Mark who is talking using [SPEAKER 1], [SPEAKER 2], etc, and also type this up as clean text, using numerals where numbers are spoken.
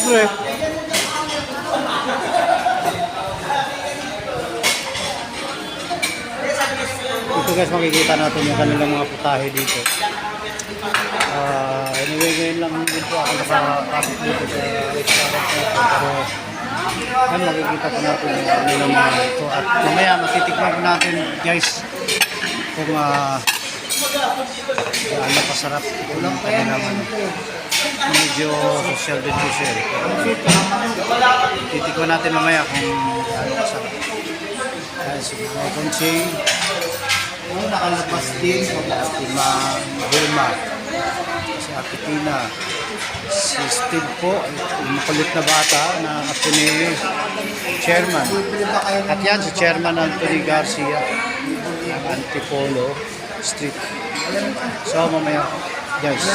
[SPEAKER 1] Siyempre. Ito guys, makikita natin yung kanilang mga putahe dito. Anyway, ngayon lang din po ako nakapasok dito sa restaurant na ito. Pero yan, makikita po natin yung kanilang mga ito. At mamaya matitikman po natin guys kung ano pasarap. Kulang pa yan. Medyo social din po siya. Titikman natin mamaya kung ano pasarap. Guys, mga konching. Nakalabas din si Ma'am Vilma, si Ate Tina, si Steve po, yung makulit na bata na apo ni Chairman. At yan si Chairman Anthony Garcia ng Antipolo Street. So mamaya guys.